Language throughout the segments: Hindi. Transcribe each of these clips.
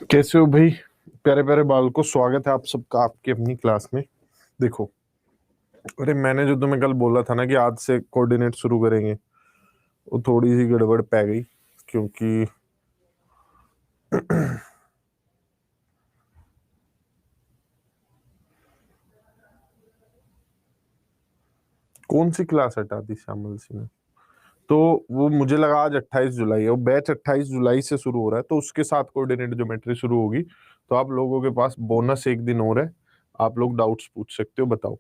कैसे हो भाई? प्यारे प्यारे बालकों, स्वागत है आप सबका आपकी अपनी क्लास में। देखो, अरे मैंने जो तुम्हें कल बोला था ना कि आज से कोऑर्डिनेट शुरू करेंगे, वो थोड़ी सी गड़बड़ पै गई क्योंकि कौन सी क्लास हटा दी श्यामल सिंह ने? तो वो मुझे लगा आज 28 जुलाई है, वो बैच 28 जुलाई से शुरू हो रहा है, तो उसके साथ कोऑर्डिनेट ज्योमेट्री शुरू होगी। तो आप लोगों के पास बोनस एक दिन और है, आप लोग डाउट्स पूछ सकते हो, बताओ।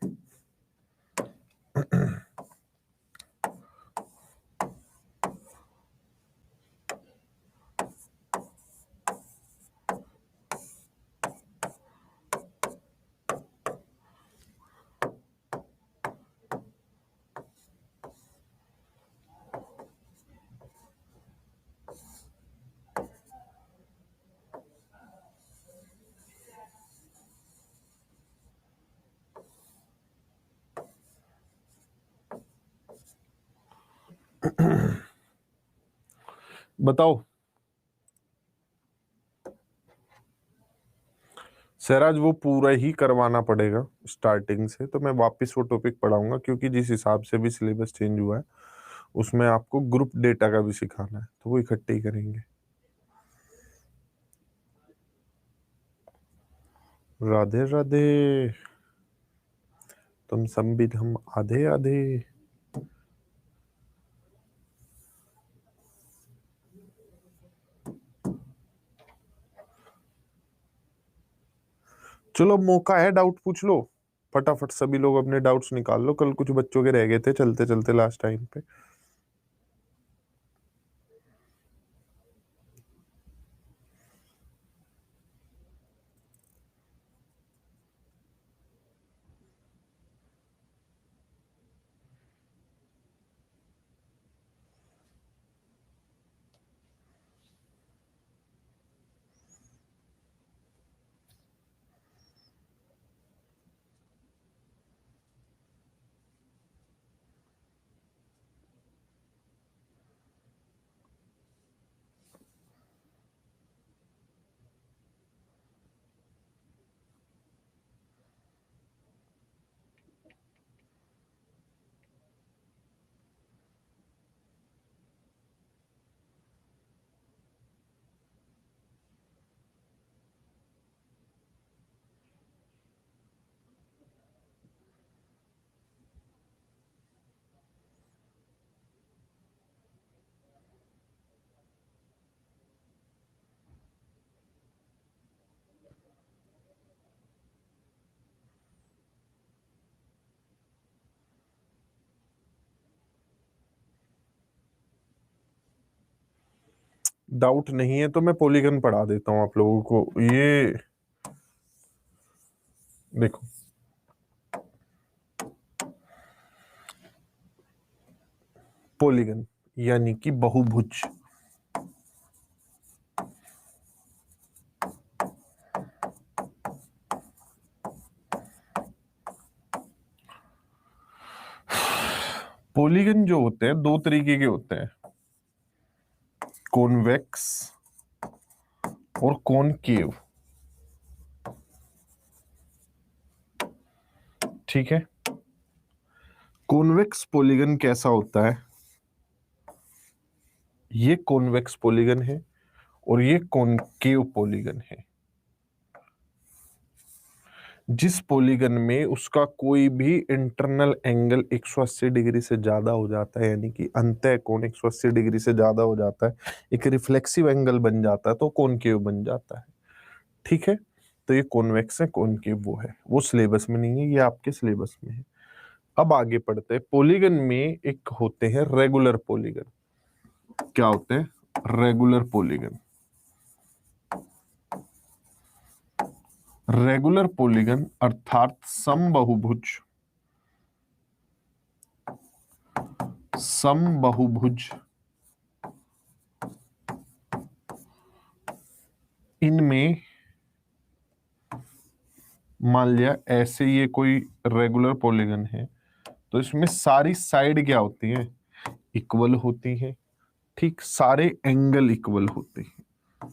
बताओ सर, आज वो पूरा ही करवाना पड़ेगा स्टार्टिंग से, तो मैं वापस वो टॉपिक पढ़ाऊंगा क्योंकि जिस हिसाब से भी सिलेबस चेंज हुआ है उसमें आपको ग्रुप डेटा का भी सिखाना है, तो वो इकट्ठे ही करेंगे। राधे राधे। तुम संबित हम आधे आधे। चलो, मौका है, डाउट पूछ लो फटाफट, सभी लोग अपने डाउट्स निकाल लो, कल कुछ बच्चों के रह गए थे चलते चलते लास्ट टाइम पे। डाउट नहीं है तो मैं पॉलीगन पढ़ा देता हूँ आप लोगों को। ये देखो, पॉलीगन यानी कि बहुभुज। पॉलीगन जो होते हैं दो तरीके के होते हैं, कॉन्वेक्स और कॉनकेव। ठीक है, कॉन्वेक्स पॉलीगन कैसा होता है? ये कॉन्वेक्स पॉलीगन है और ये कॉनकेव पॉलीगन है। जिस पॉलीगन में उसका कोई भी इंटरनल एंगल 180 डिग्री से ज्यादा हो जाता है, यानी कि अंतः कोण 180 डिग्री से ज्यादा हो जाता है, एक रिफ्लेक्सिव एंगल बन जाता है, तो कॉनकेव बन जाता है। ठीक है, तो ये कॉन्वेक्स है, कॉनकेव वो है। वो सिलेबस में नहीं है, ये आपके सिलेबस में है। अब आगे पढ़ते हैं। पॉलीगन में एक होते हैं रेगुलर पॉलीगन। क्या होते हैं? Regular polygon. रेगुलर पॉलीगन अर्थात समबाहुभुज, समबाहुभुज इनमें मान लिया ऐसे ये कोई रेगुलर पॉलीगन है, तो इसमें सारी साइड क्या होती है? इक्वल होती है। ठीक, सारे एंगल इक्वल होते हैं,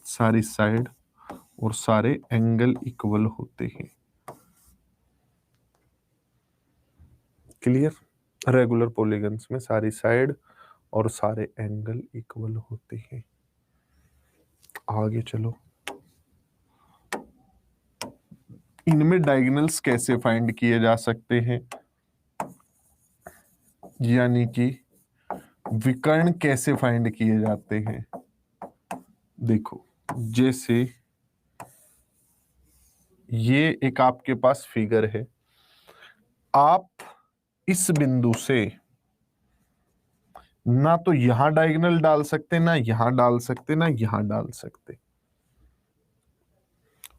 सारी साइड और सारे एंगल इक्वल होते हैं। क्लियर? रेगुलर पॉलीगन्स में सारी साइड और सारे एंगल इक्वल होते हैं। आगे चलो, इनमें डायगोनल्स कैसे फाइंड किए जा सकते हैं, यानी कि विकर्ण कैसे फाइंड किए जाते हैं। देखो, जैसे ये एक आपके पास फिगर है, आप इस बिंदु से ना तो यहां डायगोनल डाल सकते, ना यहां डाल सकते, ना यहां डाल सकते।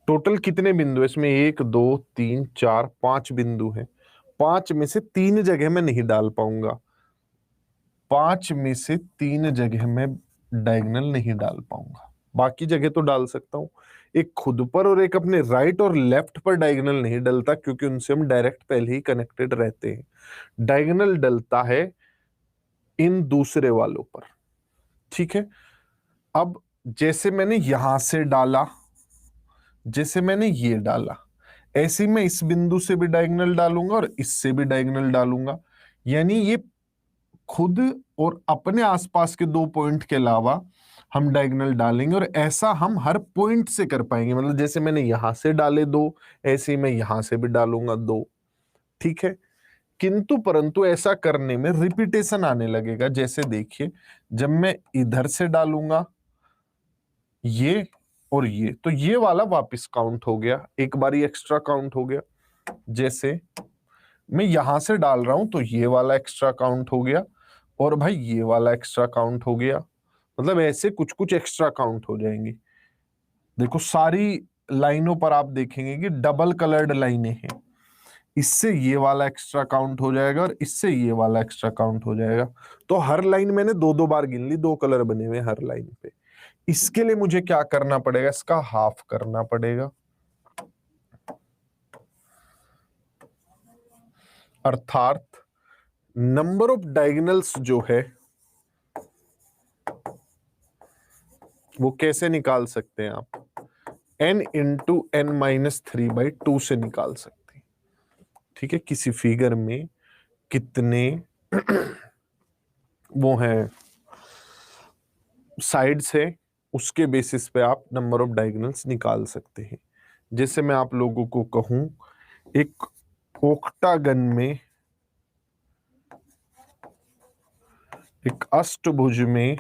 टोटल कितने बिंदु है इसमें? 1 2 3 4 5 बिंदु हैं। 5 में से 3 जगह मैं नहीं डाल पाऊंगा। 5 में से 3 जगह मैं डायगोनल नहीं डाल पाऊंगा, बाकी जगह तो डाल सकता हूं। एक खुद पर और एक अपने राइट और लेफ्ट पर डायगोनल नहीं डलता, क्योंकि उनसे हम डायरेक्ट पहले ही कनेक्टेड रहते हैं। डायगोनल डलता है इन दूसरे वालों पर। ठीक है, अब जैसे मैंने यहां से डाला, जैसे मैंने ये डाला, ऐसे मैं इस बिंदु से भी डायगोनल डालूंगा और इससे भी डायगोनल डालूंगा। यानी ये खुद और अपने आसपास के 2 पॉइंट के अलावा हम डायगोनल डालेंगे, और ऐसा हम हर पॉइंट से कर पाएंगे। मतलब जैसे मैंने यहां से डाले 2, ऐसे ही मैं यहां से भी डालूंगा 2। ठीक है, किंतु परंतु ऐसा करने में रिपीटेशन आने लगेगा। जैसे देखिए, जब मैं इधर से डालूंगा ये और ये, तो ये वाला वापस काउंट हो गया, एक बारी एक्स्ट्रा काउंट हो गया। जैसे मैं यहां से डाल रहा हूं तो ये वाला एक्स्ट्रा काउंट हो गया, और भाई ये वाला एक्स्ट्रा काउंट हो गया। मतलब ऐसे कुछ कुछ एक्स्ट्रा काउंट हो जाएंगे। देखो, सारी लाइनों पर आप देखेंगे कि डबल कलर्ड लाइनें हैं। इससे ये वाला एक्स्ट्रा काउंट हो जाएगा और इससे ये वाला एक्स्ट्रा काउंट हो जाएगा। तो हर लाइन मैंने 2 2 बार गिन ली, 2 कलर बने हुए हर लाइन पे। इसके लिए मुझे क्या करना पड़ेगा? इसका हाफ करना पड़ेगा। अर्थात नंबर ऑफ डायगोनल्स जो है वो कैसे निकाल सकते हैं आप? n इंटू n माइनस 3/2 से निकाल सकते हैं। ठीक है, किसी फिगर में कितने वो हैं साइड्स है, उसके बेसिस पे आप नंबर ऑफ डायगोनल्स निकाल सकते हैं। जैसे मैं आप लोगों को कहूं, एक ओक्टागन में, एक अष्टभुज में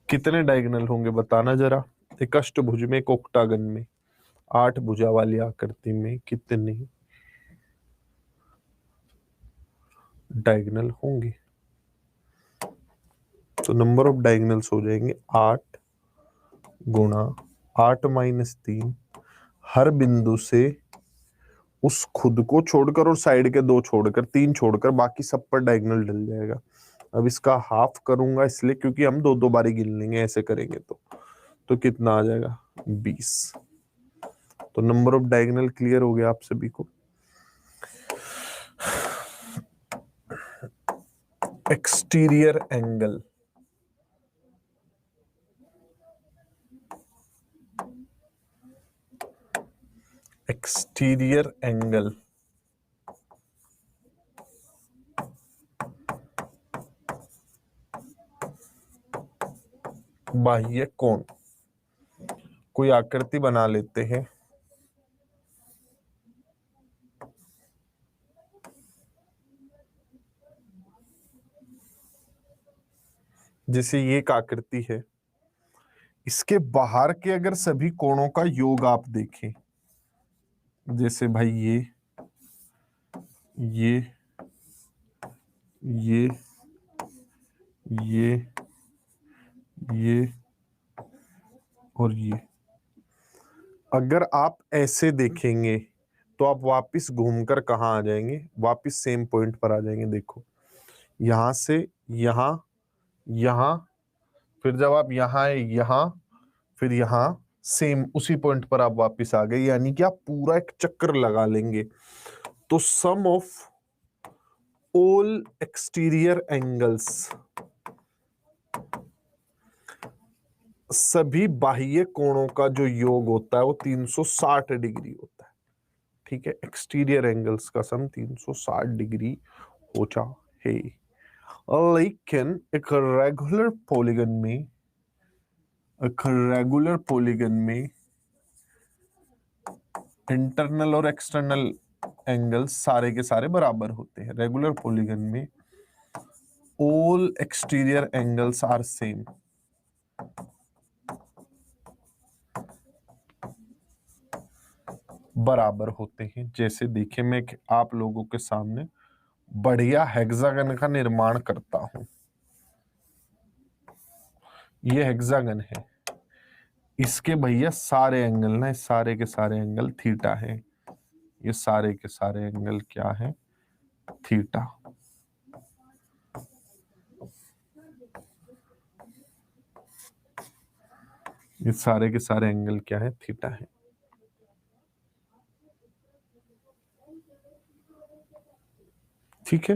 कितने डायगोनल होंगे बताना जरा। एक अष्टभुज में, एक ओक्टागन में, 8 भुजा वाली आकृति में कितने डायगोनल होंगे? तो नंबर ऑफ डायगोनल्स हो जाएंगे 8 गुणा 8 माइनस 3। हर बिंदु से उस खुद को छोड़कर और साइड के 2 छोड़कर, 3 छोड़कर, बाकी सब पर डायगोनल डल जाएगा। अब इसका हाफ करूंगा इसलिए क्योंकि हम 2 2 बारी गिन लेंगे, ऐसे करेंगे तो कितना आ जाएगा? 20। तो नंबर ऑफ डायगोनल क्लियर हो गया आप सभी को। एक्सटीरियर एंगल, एक्सटीरियर एंगल बाह्य कोण। कोई आकृति बना लेते हैं, जैसे ये एक आकृति है, इसके बाहर के अगर सभी कोणों का योग आप देखें, जैसे भाई ये ये ये ये और ये, अगर आप ऐसे देखेंगे तो आप वापस घूमकर कहाँ आ जाएंगे? वापस सेम पॉइंट पर आ जाएंगे। देखो, यहां से यहां, यहां, फिर जब आप यहां आए यहां, फिर यहां, सेम उसी पॉइंट पर आप वापस आ गए। यानी कि आप पूरा एक चक्कर लगा लेंगे। तो सम ऑफ ऑल एक्सटीरियर एंगल्स, सभी बाह्य कोणों का जो योग होता है वो 360 डिग्री होता है। ठीक है, एक्सटीरियर एंगल्स का सम 360 डिग्री होता है। लेकिन एक रेगुलर पॉलीगन में इंटरनल और एक्सटर्नल एंगल्स सारे के सारे बराबर होते हैं। रेगुलर पॉलीगन में all exterior angles are same. बराबर होते हैं। जैसे देखिए, मैं आप लोगों के सामने बढ़िया हेक्सागन का निर्माण करता हूं। ये हेक्सागन है, इसके भैया सारे एंगल ना, सारे के सारे एंगल थीटा है। ये सारे के सारे एंगल क्या है? थीटा। ये सारे के सारे एंगल क्या है? थीटा है। ठीक है,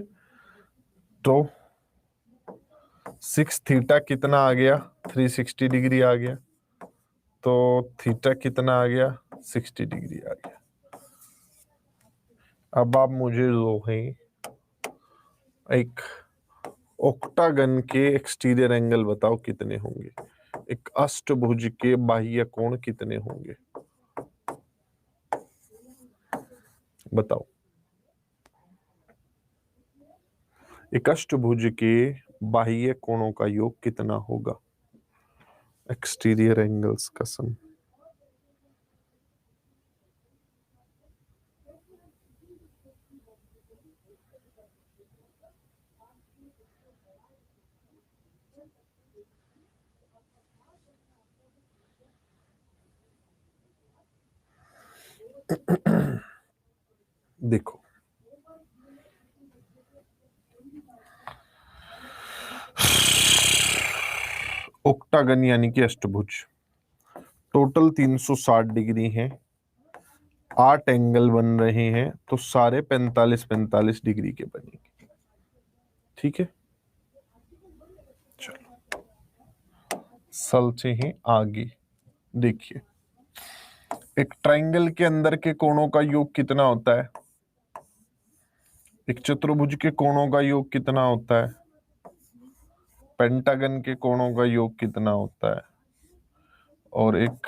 तो 6 थीटा कितना आ गया? 360 डिग्री आ गया। तो थीटा कितना आ गया? 60 डिग्री आ गया। अब आप मुझे जो है एक ऑक्टागन के एक्सटीरियर एंगल बताओ कितने होंगे। एक अष्टभुज के बाह्य कोण कितने होंगे बताओ। एक अष्टभुज के बाह्य कोणों का योग कितना होगा? एक्सटीरियर एंगल्स का सम। देखो, ऑक्टागन यानी कि अष्टभुज टोटल 360 डिग्री है। 8 एंगल बन रहे हैं तो सारे 45-45 डिग्री के बनेंगे। ठीक है, चलो चलते हैं आगे। देखिए, एक ट्रायंगल के अंदर के कोणों का योग कितना होता है? एक चतुर्भुज के कोणों का योग कितना होता है? पेंटागन के कोणों का योग कितना होता है? और एक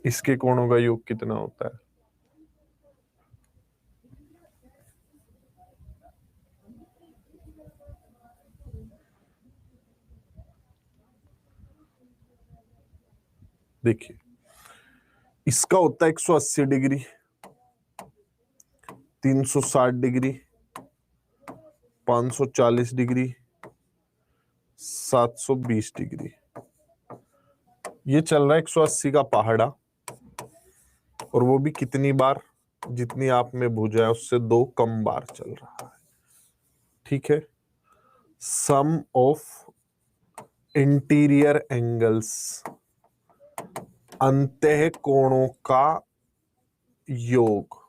इसके कोणों का योग कितना होता है? देखिए, इसका होता है 180 डिग्री, 360 डिग्री, 540 डिग्री, 720 डिग्री। ये चल रहा है 180 का पहाड़ा, और वो भी कितनी बार? जितनी आप में भुजा है उससे 2 कम बार चल रहा है। ठीक है, सम ऑफ इंटीरियर एंगल्स, अंतः कोणों का योग,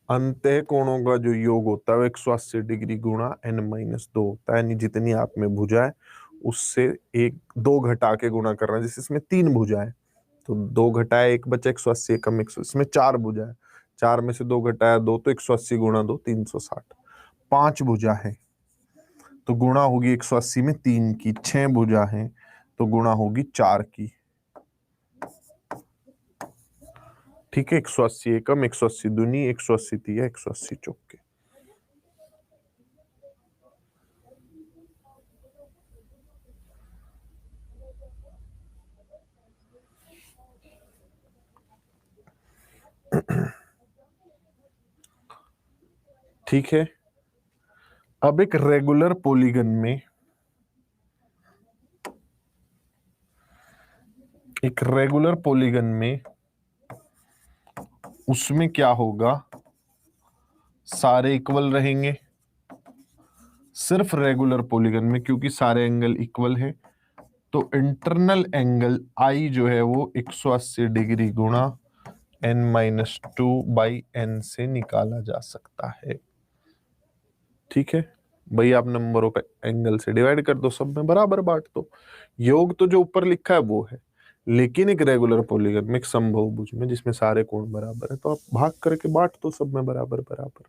अंतः कोणों का जो योग होता है 180 डिग्री गुणा n-2 होता है। यानी जितनी आप में भुजा है उससे 2 घटा के गुणा करना है। जैसे इसमें 3 भुजा है तो 2 घटाया 1 बचा 180, कम 100। इसमें 4 भुजा है, 4 में से 2 घटाया 2, तो 180 गुणा 2 360। 5 भुजा है तो गुणा होगी 180 में 3 की। 6 भुजा है तो गुणा होगी 4 की। ठीक है, 180 एकम, 180 दूनी, 180 तिया, 180 चौके। ठीक है, अब एक रेगुलर पॉलीगन में, एक रेगुलर पॉलीगन में उसमें क्या होगा? सारे इक्वल रहेंगे। सिर्फ रेगुलर पॉलीगन में, क्योंकि सारे एंगल इक्वल है, तो इंटरनल एंगल आई जो है वो 180 डिग्री गुणा n-2 बाई n से निकाला जा सकता है। ठीक है, भाई आप नंबर ऑफ एंगल से डिवाइड कर दो, सब में बराबर बांट दो। योग तो जो ऊपर लिखा है वो है, लेकिन एक रेगुलर पॉलीगन में, एक समबाहुभुज में जिसमें सारे कोण बराबर है, तो आप भाग करके बांट दो सब में बराबर बराबर।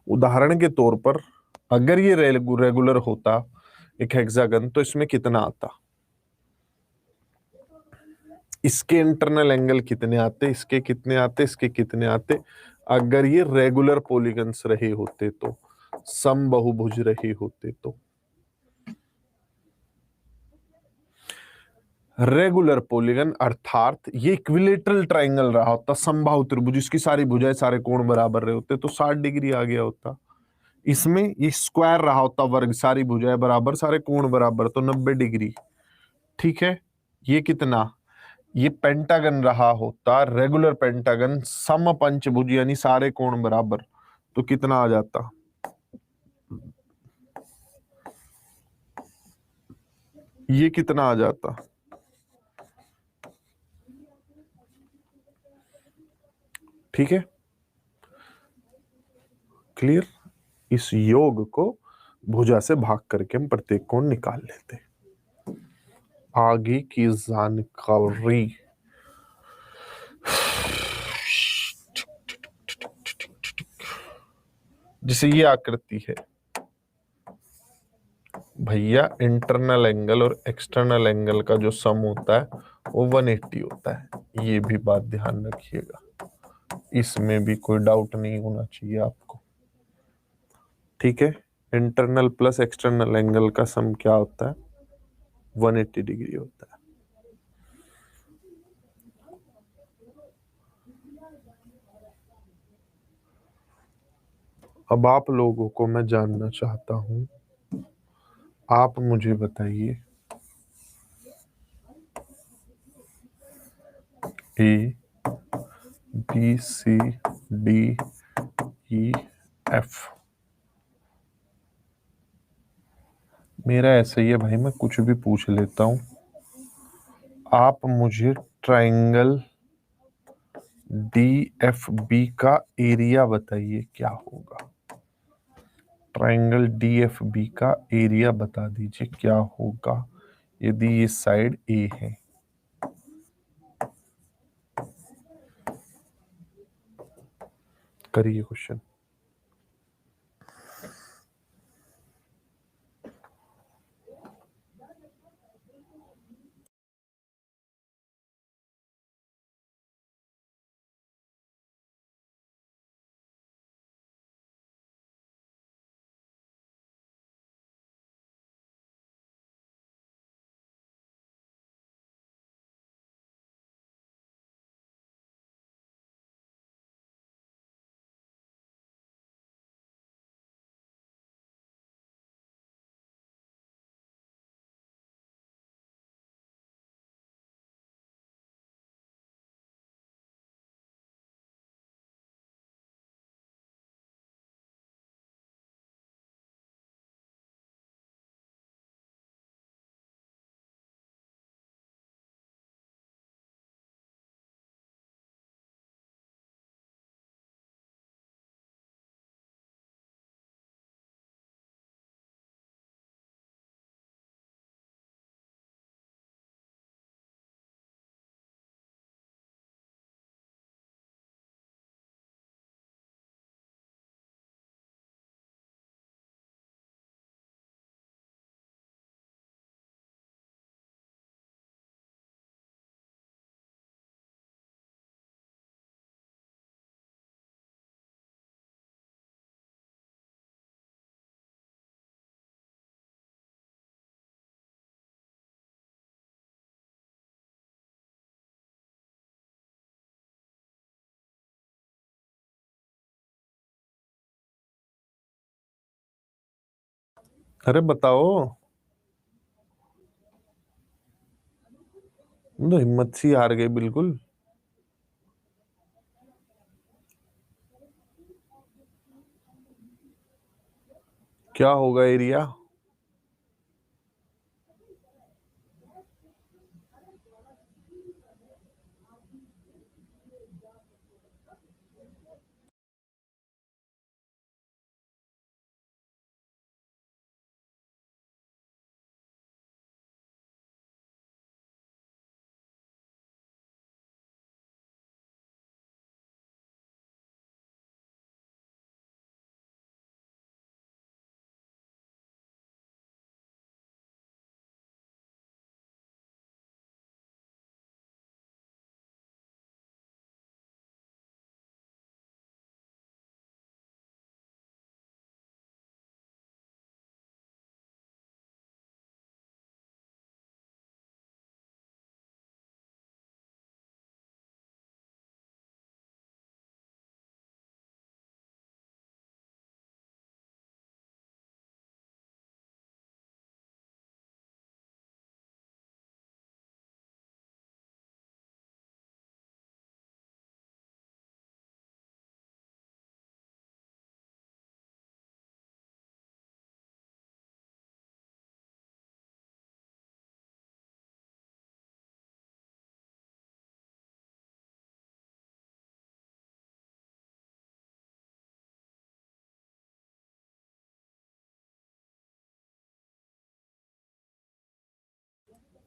उदाहरण के तौर पर अगर ये रेगुलर होता एक हेक्सागन, तो इसमें कितना आता, इसके इंटरनल एंगल कितने आते, इसके कितने आते, इसके कितने आते, अगर ये रेगुलर पॉलीगन्स रहे होते तो, समबाहुभुज रहे होते तो। रेगुलर पॉलीगन अर्थात ये इक्विलेटरल ट्रायंगल रहा होता, समबाहु त्रिभुज, इसकी सारी भुजाएं सारे कोण बराबर रहे होते तो 60 डिग्री आ गया होता। इसमें ये स्क्वायर रहा होता, वर्ग, सारी भुजाएं बराबर, सारे कोण बराबर, तो 90 डिग्री। ठीक है, ये कितना, ये पेंटागन रहा होता, रेगुलर पेंटागन, सम पंचभुज यानी सारे कोण बराबर, तो कितना आ जाता, ये कितना आ जाता। ठीक है, क्लियर। इस योग को भुजा से भाग करके हम प्रत्येक कोण निकाल लेते। आगे की जानकारी, जैसे ये आकृति है भैया, इंटरनल एंगल और एक्सटर्नल एंगल का जो सम होता है वो 180 होता है, ये भी बात ध्यान रखिएगा, इसमें भी कोई डाउट नहीं होना चाहिए आपको। ठीक है, इंटरनल प्लस एक्सटर्नल एंगल का सम क्या होता है, 180 डिग्री होता है। अब आप लोगों को मैं जानना चाहता हूं, आप मुझे बताइए, A B C D E F, मेरा ऐसा ही है भाई, मैं कुछ भी पूछ लेता हूं। आप मुझे ट्रायंगल डी एफ बी का एरिया बताइए क्या होगा। ट्रायंगल डी एफ बी का एरिया बता दीजिए क्या होगा यदि ये साइड ए है। करिए क्वेश्चन। अरे बताओ, तो हिम्मत सी हार गई बिल्कुल। क्या होगा एरिया।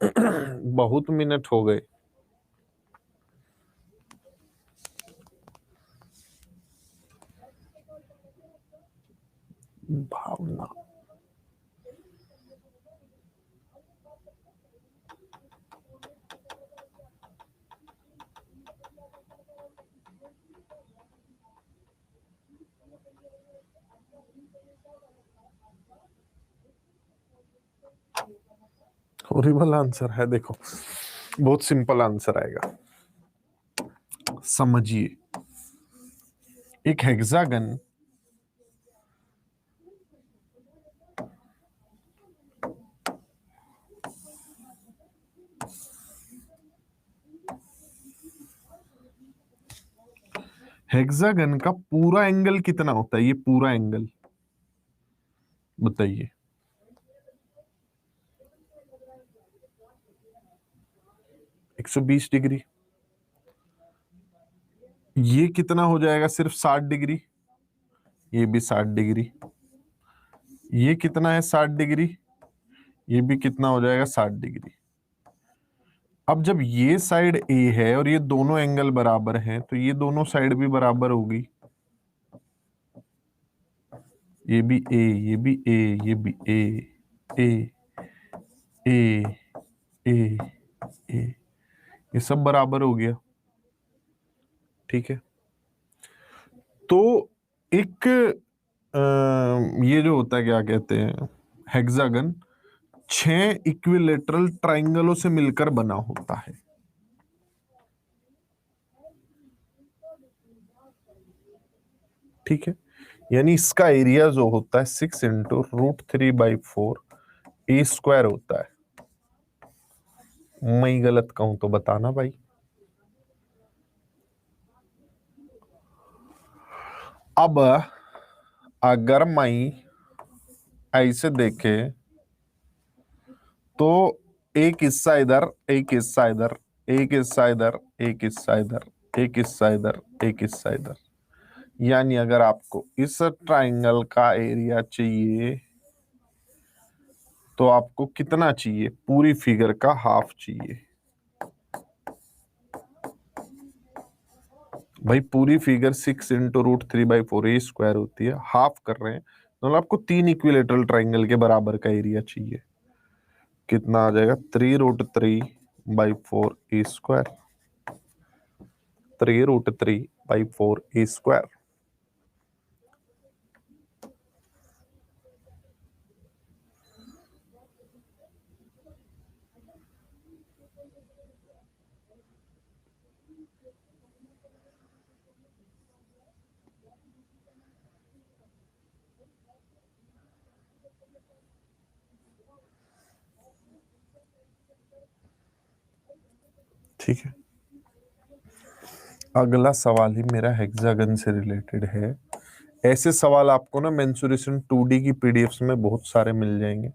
बहुत मिनट हो गए। भावना, हॉरिबल आंसर है। देखो, बहुत सिंपल आंसर आएगा, समझिए। एक हेक्सागन हेक्सागन का पूरा एंगल कितना होता है? ये पूरा एंगल बताइए। 120 डिग्री। ये कितना हो जाएगा? सिर्फ 60 डिग्री। ये भी 60 डिग्री। ये कितना है? 60 डिग्री। ये भी कितना हो जाएगा? 60 डिग्री। अब जब ये साइड ए है और ये दोनों एंगल बराबर हैं, तो ये दोनों साइड भी बराबर होगी। ये भी ए, ये भी ए, ये भी ए, ए, ए, ए, ए, ये सब बराबर हो गया। ठीक है। तो एक ये जो होता है, क्या कहते हैं, हेक्सागन 6 इक्विलेटरल ट्राइंगलों से मिलकर बना होता है। ठीक है। यानी इसका एरिया जो होता है 6 × √3/4 ए स्क्वायर होता है। मैं गलत कहूं तो बताना भाई। अब अगर मैं ऐसे देखे तो एक हिस्सा इधर, एक हिस्सा इधर, एक हिस्सा इधर, एक हिस्सा इधर, एक हिस्सा इधर, एक हिस्सा इधर। यानी अगर आपको इस ट्राइंगल का एरिया चाहिए तो आपको कितना चाहिए? पूरी फिगर का हाफ चाहिए। भाई पूरी फिगर 6 × √3/4 ए स्क्वायर होती है, हाफ कर रहे हैं तो आपको 3 इक्विलेटरल ट्राइंगल के बराबर का एरिया चाहिए। कितना आ जाएगा? 3 √3/4 ए स्क्वायर। 3 √3/4 ए स्क्वायर। ठीक है। अगला सवाल ही मेरा हेक्सागन से रिलेटेड है। ऐसे सवाल आपको ना मेंसुरेशन 2D की पीडीएफ्स में बहुत सारे मिल जाएंगे,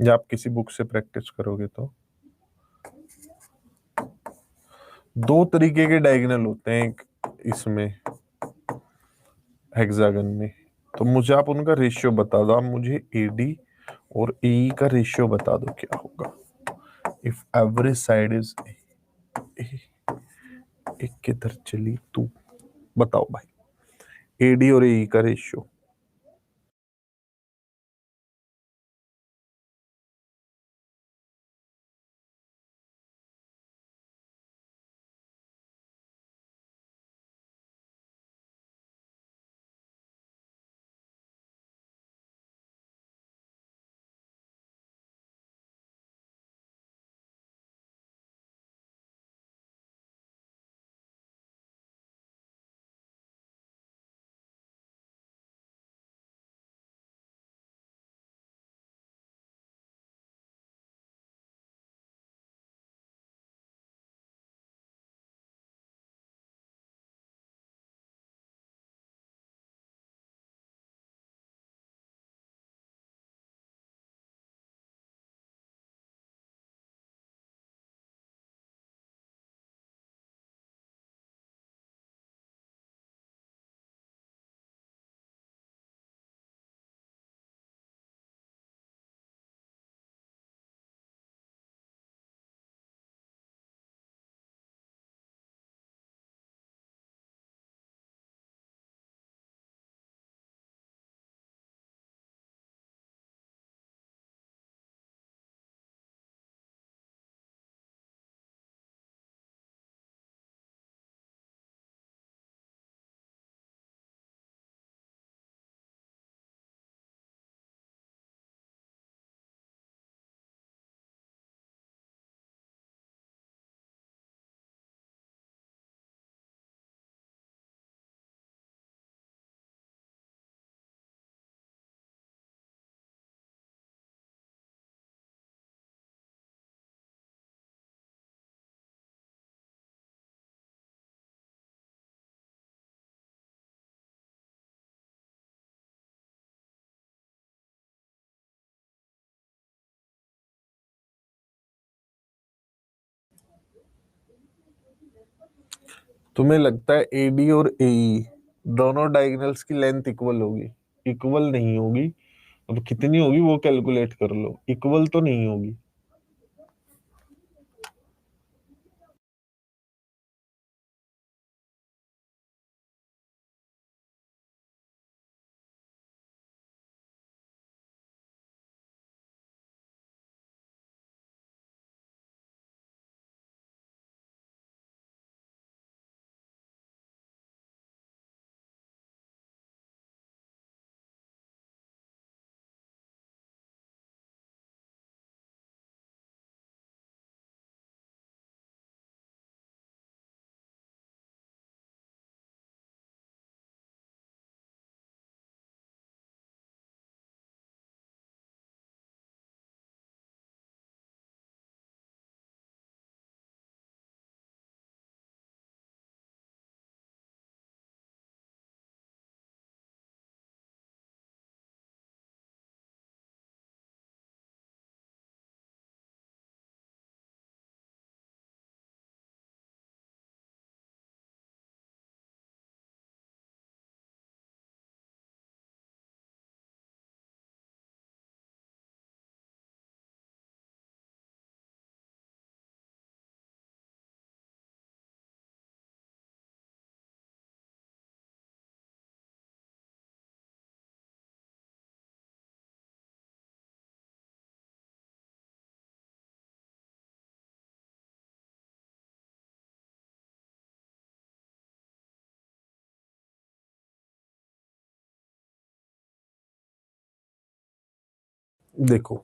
या आप किसी बुक से प्रैक्टिस करोगे तो। 2 तरीके के डायगोनल होते हैं एक इसमें हेक्सागन में, तो मुझे आप उनका रेशियो बता दो। आप मुझे एडी और ए का रेशियो बता दो क्या होगा। इफ एवरेज साइड इज एक किधर चली तू, बताओ भाई एडी और ए का रेशियो। तुम्हें लगता है एडी और एई दोनों डायगोनल्स की लेंथ इक्वल होगी? इक्वल नहीं होगी। अब कितनी होगी वो कैलकुलेट कर लो, इक्वल तो नहीं होगी। देखो,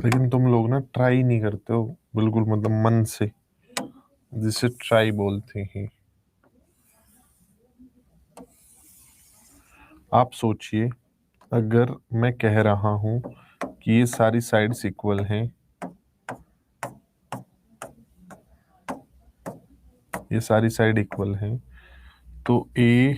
लेकिन तुम लोग ना ट्राई नहीं करते हो बिल्कुल, मतलब मन से, जिसे ट्राई बोलते हैं। आप सोचिए, अगर मैं कह रहा हूं कि ये सारी साइड्स इक्वल हैं, ये सारी साइड इक्वल हैं, तो ए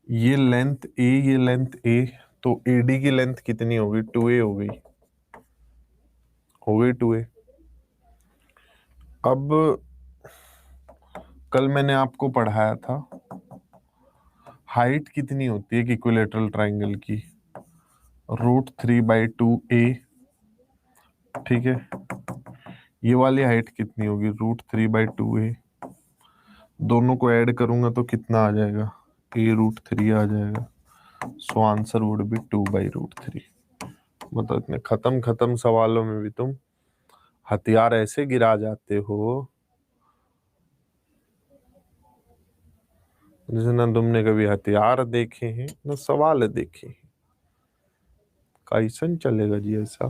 ये लेंथ ए, ये लेंथ ए, तो एडी की लेंथ कितनी होगी? 2a हो गई, हो गई 2a। अब कल मैंने आपको पढ़ाया था हाइट कितनी होती है इक्विलेटरल ट्राइंगल की, √3/2a। ठीक है, ये वाली हाइट कितनी होगी? √3/2a। दोनों को ऐड करूंगा तो कितना आ जाएगा? a√3 आ जाएगा। So answer would be 2/√3। मतलब इतने खत्म खत्म सवालों में भी तुम हथियार ऐसे गिरा जाते हो जैसे ना तुमने कभी हथियार देखे हैं ना सवाल देखे हैं। कैसन चलेगा जी ऐसा?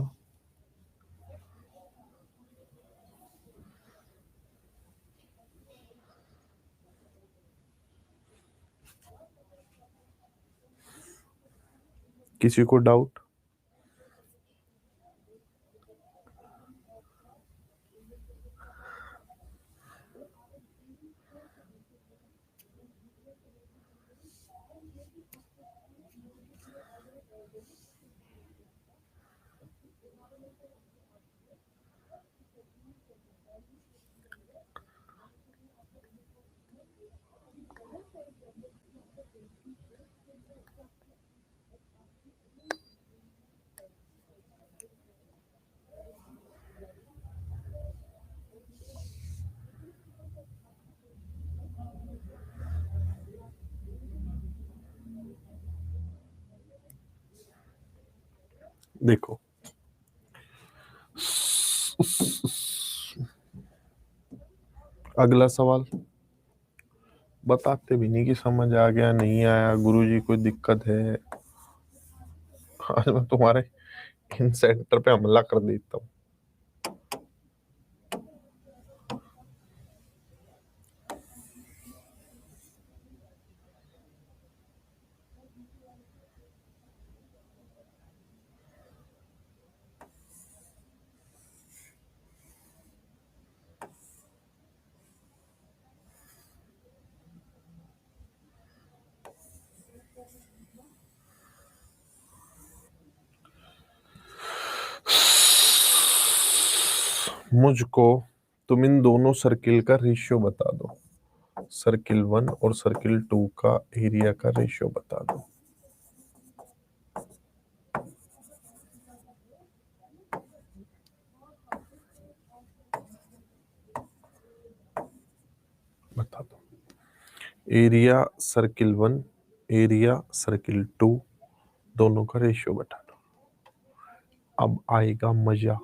किसी को डाउट? देखो, अगला सवाल बताते भी नहीं कि समझ आ गया नहीं आया, गुरुजी कोई दिक्कत है? आज मैं तुम्हारे इन सेंटर पे हमला कर देता हूँ। मुझको तुम इन दोनों सर्किल का रेशियो बता दो, सर्किल 1 और सर्किल 2 का एरिया का रेशियो बता दो। बता दो एरिया सर्किल 1, एरिया सर्किल 2, दोनों का रेशियो बता दो। अब आएगा मजा।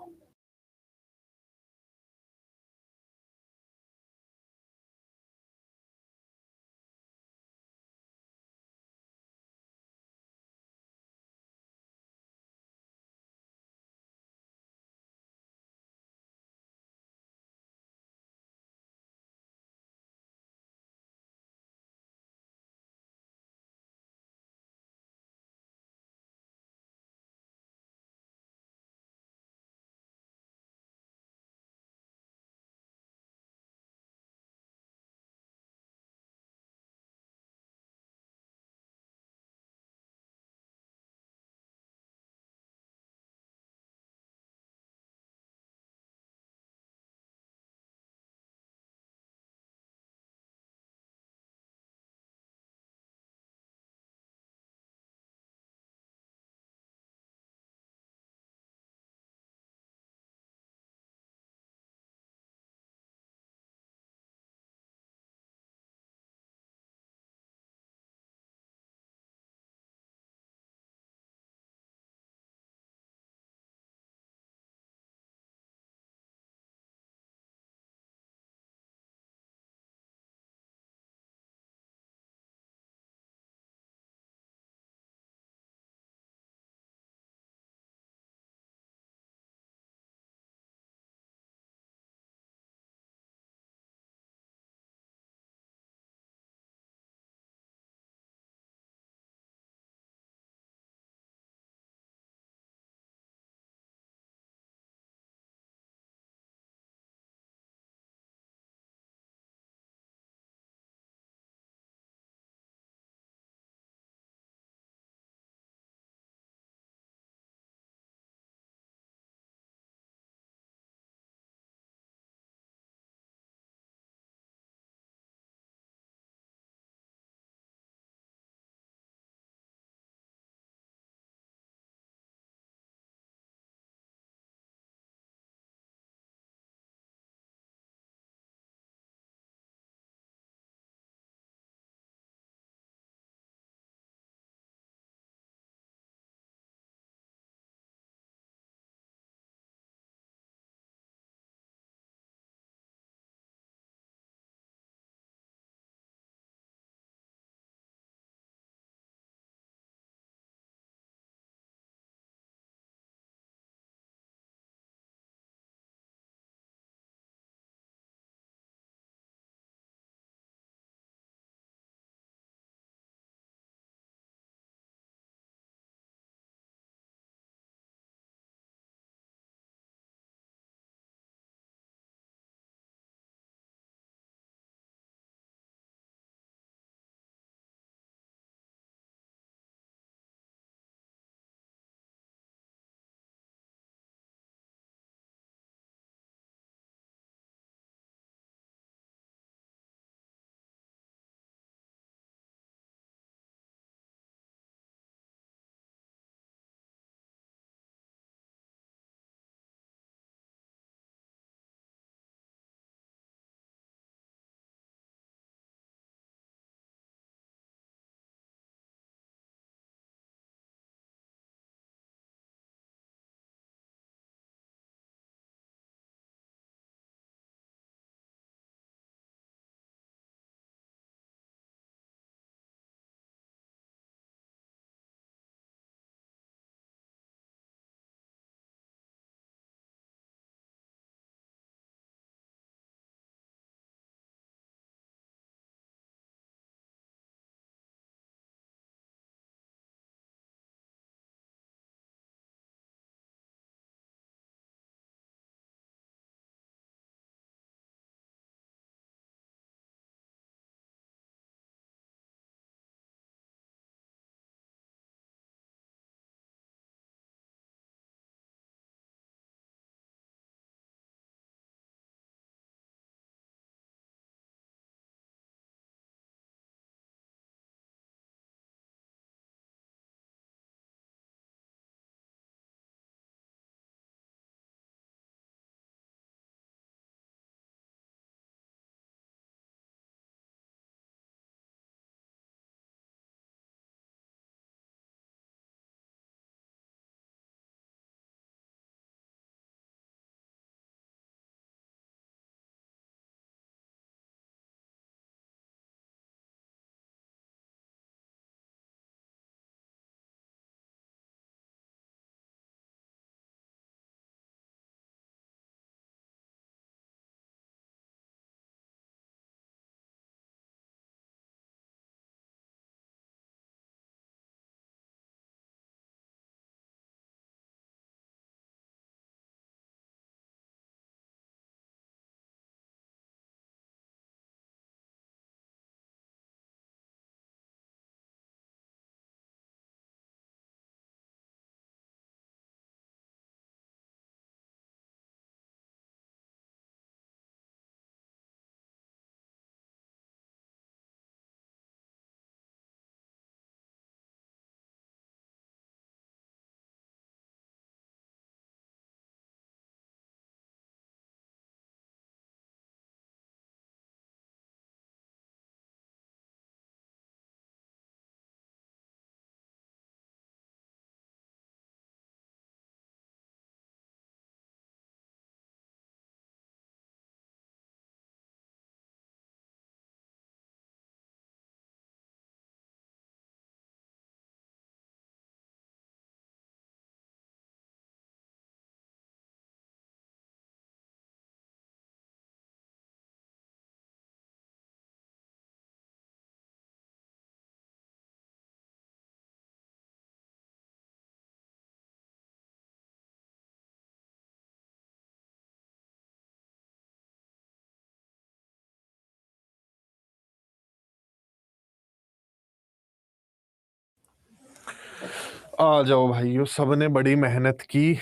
आ जाओ भाइयों, सबने बड़ी मेहनत की।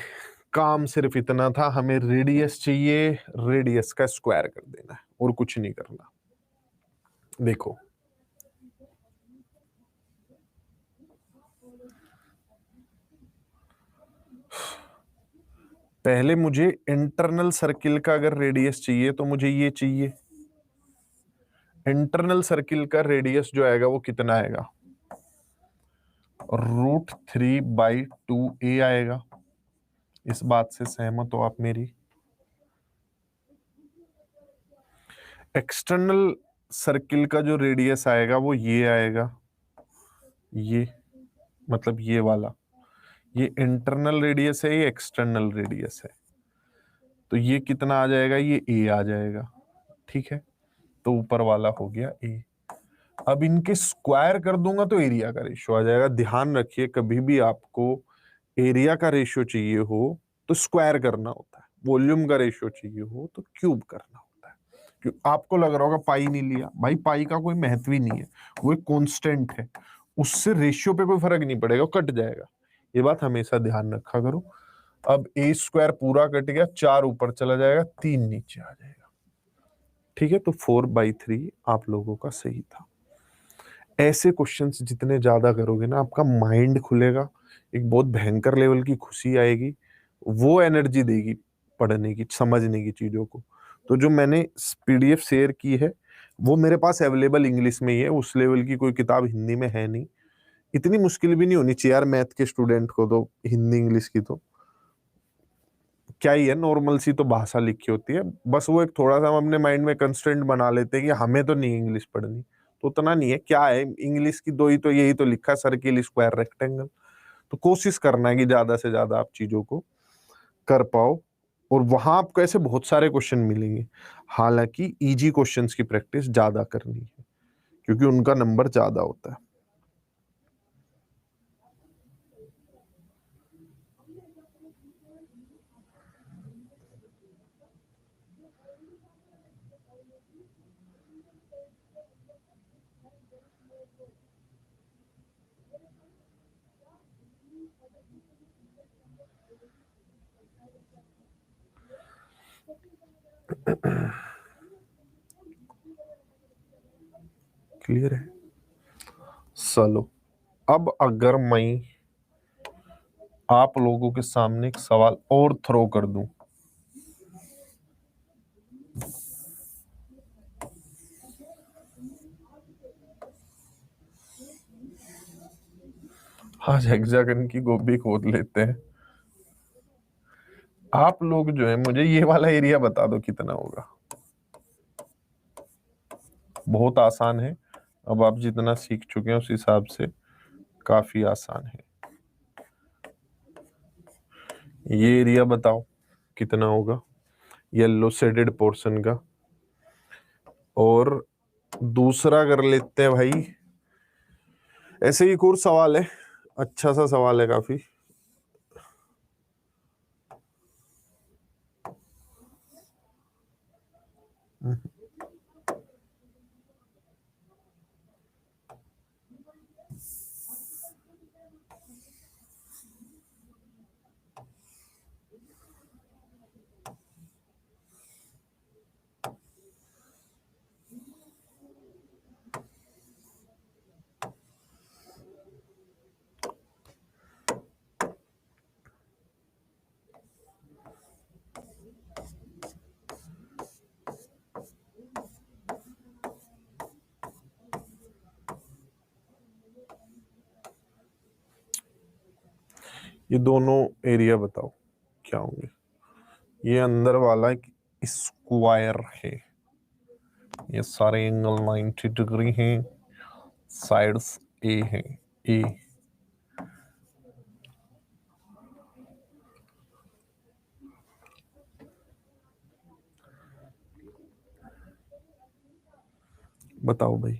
काम सिर्फ इतना था, हमें रेडियस चाहिए, रेडियस का स्क्वायर कर देना है और कुछ नहीं करना। देखो, पहले मुझे इंटरनल सर्किल का अगर रेडियस चाहिए तो मुझे ये चाहिए। इंटरनल सर्किल का रेडियस जो आएगा वो कितना आएगा, √3/2a आएगा। इस बात से सहमत हो आप मेरी? एक्सटर्नल सर्किल का जो रेडियस आएगा वो ये आएगा, ये मतलब ये वाला। ये इंटरनल रेडियस है, ये एक्सटर्नल रेडियस है, तो ये कितना आ जाएगा, ये ए आ जाएगा। ठीक है, तो ऊपर वाला हो गया ए। अब इनके स्क्वायर कर दूंगा तो एरिया का रेशियो आ जाएगा। ध्यान रखिए, कभी भी आपको एरिया का रेशियो चाहिए हो तो स्क्वायर करना होता है, वॉल्यूम का रेशियो चाहिए हो तो क्यूब करना होता है। क्यों आपको लग रहा होगा पाई नहीं लिया, भाई पाई का कोई महत्व ही नहीं है, वो एक कांस्टेंट है, उससे रेशियो पे कोई फर्क नहीं पड़ेगा, कट जाएगा। ये बात हमेशा ध्यान रखा करो। अब ए स्क्वायर पूरा कट गया, 4 ऊपर चला जाएगा, 3 नीचे आ जाएगा। ठीक है, तो 4/3 आप लोगों का सही था। ऐसे क्वेश्चंस जितने ज्यादा करोगे ना, आपका माइंड खुलेगा, एक बहुत भयंकर लेवल की खुशी आएगी, वो एनर्जी देगी पढ़ने की, समझने की चीजों को। तो जो मैंने पीडीएफ शेयर की है वो मेरे पास अवेलेबल इंग्लिश में ही है, उस लेवल की कोई किताब हिंदी में है नहीं। इतनी मुश्किल भी नहीं होनी चाहिए यार मैथ के स्टूडेंट को, तो हिंदी इंग्लिश की तो क्या ही है, नॉर्मल सी तो भाषा लिखी होती है। बस वो एक थोड़ा सा हम अपने माइंड में कंस्ट्रेंट बना लेते हैं कि हमें तो नहीं इंग्लिश पढ़नी, तो उतना नहीं है। क्या है इंग्लिश की, दो ही तो, यही तो लिखा, सर्किल स्क्वायर रेक्टेंगल। तो कोशिश करना है कि ज्यादा से ज्यादा आप चीजों को कर पाओ, और वहां आपको ऐसे बहुत सारे क्वेश्चन मिलेंगे। हालांकि इजी क्वेश्चंस की प्रैक्टिस ज्यादा करनी है क्योंकि उनका नंबर ज्यादा होता है। क्लियर है? चलो, अब अगर मैं आप लोगों के सामने एक सवाल और थ्रो कर दूं। आज हेक्सागन की गोभी खोद लेते हैं। आप लोग जो है, मुझे ये वाला एरिया बता दो कितना होगा। बहुत आसान है, अब आप जितना सीख चुके हैं उस हिसाब से काफी आसान है। ये एरिया बताओ कितना होगा, येलो शेडेड पोर्शन का। और दूसरा कर लेते हैं भाई, ऐसे ही एक और सवाल है, अच्छा सा सवाल है काफी। ये दोनों एरिया बताओ क्या होंगे। ये अंदर वाला एक स्क्वायर है, ये सारे एंगल 90 डिग्री हैं, साइड्स ए हैं, ए। बताओ भाई।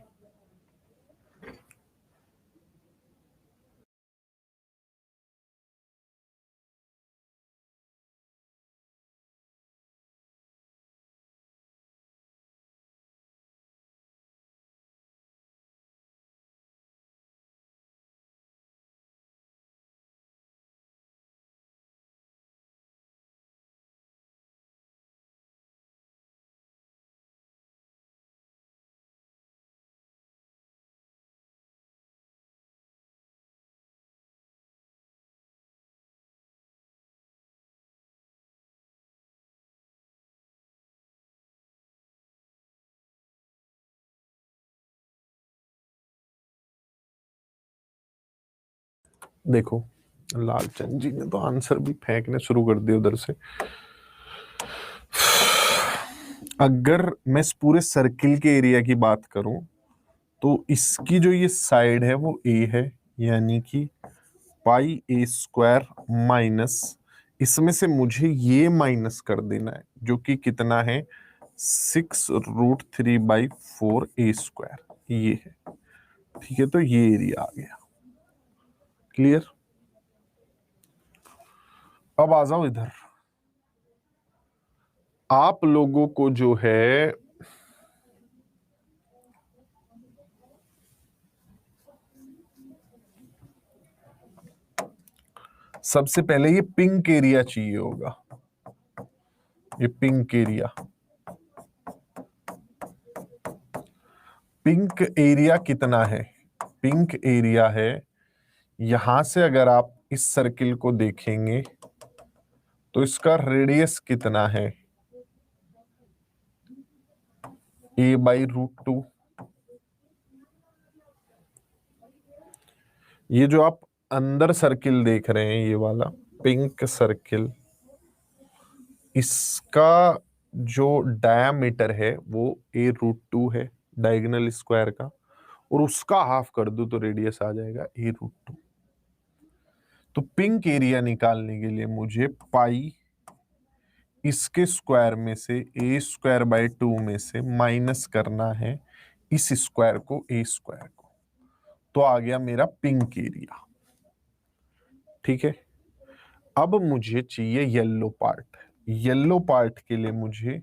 देखो लालचंद जी ने तो आंसर भी फेंकने शुरू कर दिए उधर से। अगर मैं इस पूरे सर्किल के एरिया की बात करूं तो इसकी जो ये साइड है वो ए है, यानी कि पाई ए स्क्वायर माइनस, इसमें से मुझे ये माइनस कर देना है जो कि कितना है 6√3/4 ए स्क्वायर, ये है। ठीक है, तो ये एरिया आ गया। क्लियर? अब आ जाओ इधर। आप लोगों को जो है सबसे पहले ये पिंक एरिया चाहिए होगा। ये पिंक एरिया, पिंक एरिया कितना है? पिंक एरिया है, यहां से अगर आप इस सर्किल को देखेंगे तो इसका रेडियस कितना है? a/√2। ये जो आप अंदर सर्किल देख रहे हैं, ये वाला पिंक सर्किल, इसका जो डायामीटर है वो a√2 है, डायगोनल स्क्वायर का, और उसका हाफ कर दो तो रेडियस आ जाएगा a√2। तो पिंक एरिया निकालने के लिए मुझे पाई इसके स्क्वायर में से a²/2 में से माइनस करना है इस स्क्वायर को, a स्क्वायर को, तो आ गया मेरा पिंक एरिया। ठीक है, अब मुझे चाहिए येलो पार्ट। येलो पार्ट के लिए मुझे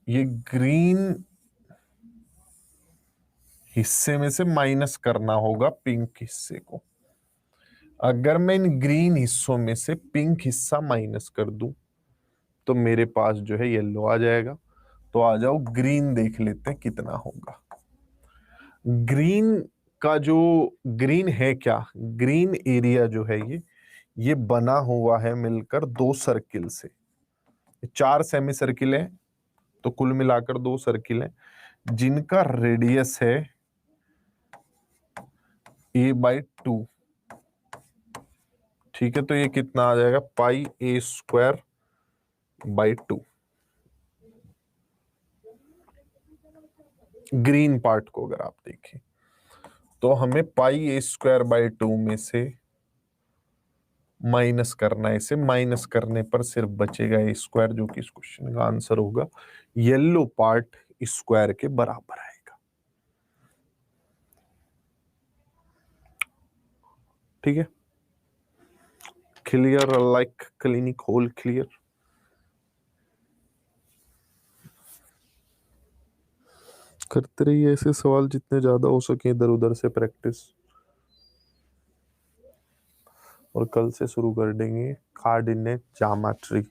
ये ग्रीन हिस्से में से माइनस करना होगा पिंक हिस्से को। अगर मैं इन ग्रीन हिस्सों में से पिंक हिस्सा माइनस कर दूं तो मेरे पास जो है येलो आ जाएगा। तो आ जाओ ग्रीन देख लेते हैं कितना होगा। ग्रीन का जो ग्रीन है क्या, ग्रीन एरिया जो है ये बना हुआ है मिलकर दो सर्किल से। 4 सेमी सर्किल है, तो कुल मिलाकर 2 सर्किल है जिनका रेडियस है a/2। ठीक है, तो ये कितना आ जाएगा पाई a²/2। ग्रीन पार्ट को अगर आप देखें तो हमें पाई a²/2 में से माइनस करना है। इसे माइनस करने पर सिर्फ बचेगा ए स्क्वायर, जो कि इस क्वेश्चन का आंसर होगा। येलो पार्ट स्क्वायर के बराबर आएगा। ठीक है, clear like clinic whole clear. करते रहिए ऐसे सवाल जितने ज्यादा हो सके, इधर उधर से प्रैक्टिस, और कल से शुरू कर देंगे कोऑर्डिनेट ज्योमेट्री।